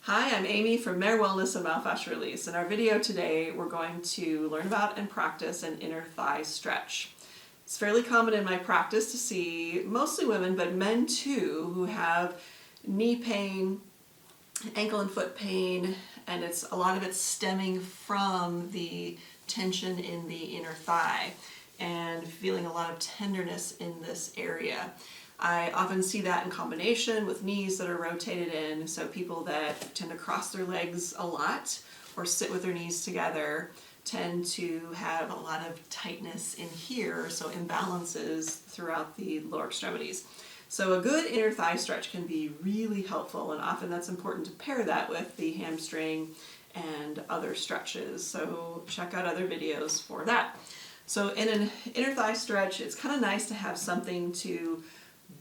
Hi, I'm Amy from Mere Wellness and Myofascial Release. In our video today, we're going to learn about and practice an inner thigh stretch. It's fairly common in my practice to see mostly women, but men too, who have knee pain, ankle and foot pain, and a lot of it's stemming from the tension in the inner thigh and feeling a lot of tenderness in this area. I often see that in combination with knees that are rotated in, so people that tend to cross their legs a lot or sit with their knees together tend to have a lot of tightness in here, so imbalances throughout the lower extremities. So a good inner thigh stretch can be really helpful, and often that's important to pair that with the hamstring and other stretches, so check out other videos for that. So in an inner thigh stretch, it's kind of nice to have something to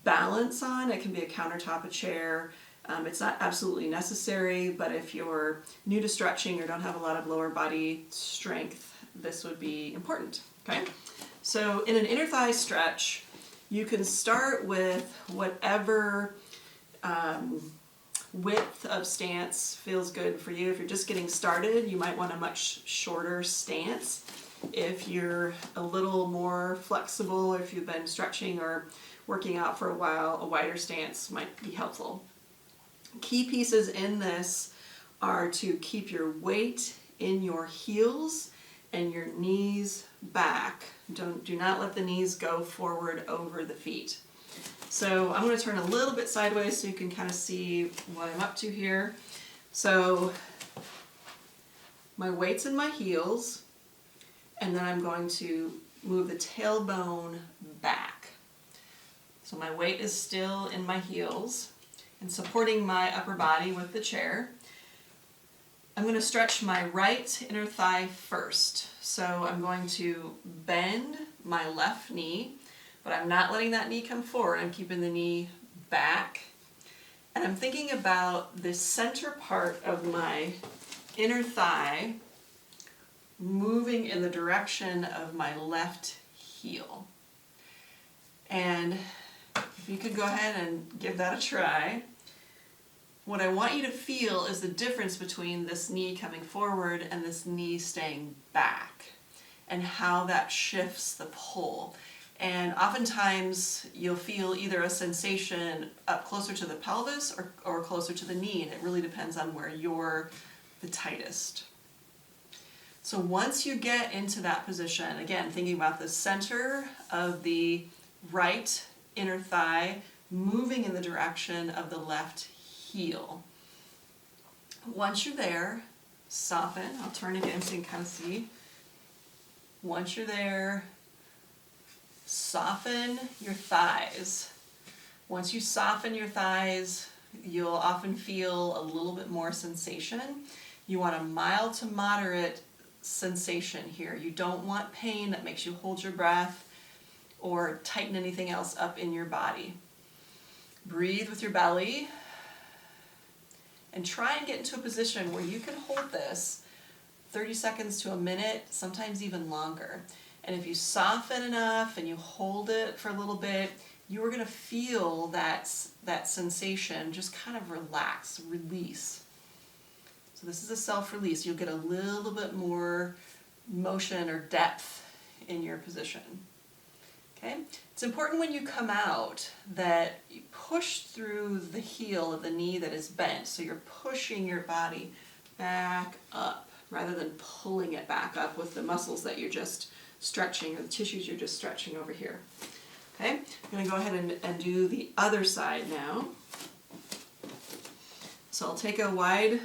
balance on. It can be a countertop, a chair. It's not absolutely necessary, but if you're new to stretching or don't have a lot of lower body strength, this would be important. Okay? So in an inner thigh stretch, you can start with whatever width of stance feels good for you. If you're just getting started, you might want a much shorter stance. If you're a little more flexible, or if you've been stretching or working out for a while, a wider stance might be helpful. Key pieces in this are to keep your weight in your heels and your knees back. Do not let the knees go forward over the feet. So I'm going to turn a little bit sideways so you can kind of see what I'm up to here. So my weight's in my heels, and then I'm going to move the tailbone back. So my weight is still in my heels and supporting my upper body with the chair. I'm going to stretch my right inner thigh first. So I'm going to bend my left knee, but I'm not letting that knee come forward. I'm keeping the knee back. And I'm thinking about the center part of my inner thigh moving in the direction of my left heel. And if you could go ahead and give that a try. What I want you to feel is the difference between this knee coming forward and this knee staying back, and how that shifts the pull. And oftentimes you'll feel either a sensation up closer to the pelvis or closer to the knee, and it really depends on where you're the tightest. So once you get into that position, again, thinking about the center of the right inner thigh moving in the direction of the left heel. Once you're there, soften. I'll turn again so you can kind of see. Once you're there, soften your thighs. Once you soften your thighs, you'll often feel a little bit more sensation. You want a mild to moderate sensation here. You don't want pain that makes you hold your breath or tighten anything else up in your body. Breathe with your belly and try and get into a position where you can hold this 30 seconds to a minute, sometimes even longer. And if you soften enough and you hold it for a little bit, you are going to feel that sensation just kind of relax, release. So this is a self-release. You'll get a little bit more motion or depth in your position. Okay? It's important when you come out that you push through the heel of the knee that is bent. So you're pushing your body back up rather than pulling it back up with the muscles that you're just stretching, or the tissues you're just stretching over here. Okay? I'm going to go ahead and do the other side now. So I'll take a wide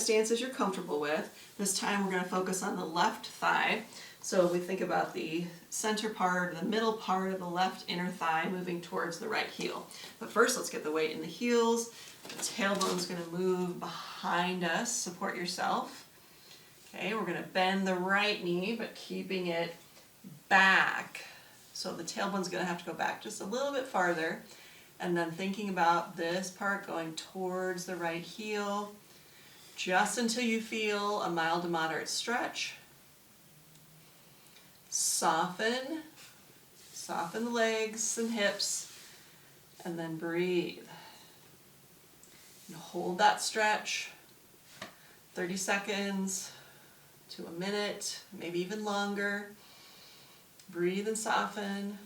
stance as you're comfortable with. This time we're going to focus on the left thigh. So we think about the center part, the middle part of the left inner thigh moving towards the right heel. But first, let's get the weight in the heels. The tailbone's going to move behind us. Support yourself. Okay, we're going to bend the right knee, but keeping it back. So the tailbone's going to have to go back just a little bit farther. And then thinking about this part going towards the right heel, just until you feel a mild to moderate stretch. Soften the legs and hips, and then breathe. And hold that stretch. 30 seconds to a minute, maybe even longer. Breathe and soften.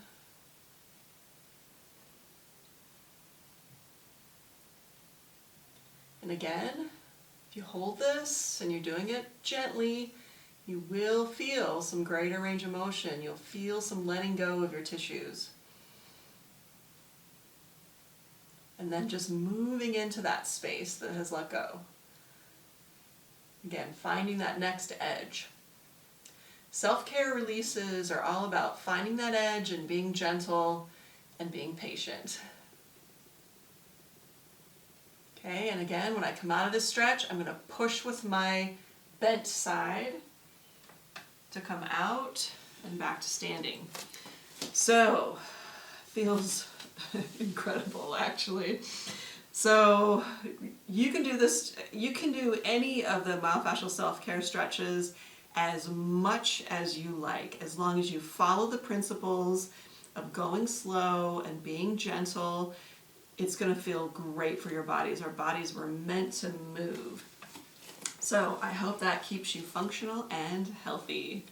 And again, if you hold this and you're doing it gently, you will feel some greater range of motion. You'll feel some letting go of your tissues. And then just moving into that space that has let go. Again, finding that next edge. Self-care releases are all about finding that edge and being gentle and being patient. Okay, and again, when I come out of this stretch, I'm going to push with my bent side to come out and back to standing. So, feels incredible actually. So you can do this, you can do any of the myofascial self-care stretches as much as you like, as long as you follow the principles of going slow and being gentle. It's going to feel great for your bodies. Our bodies were meant to move. So I hope that keeps you functional and healthy.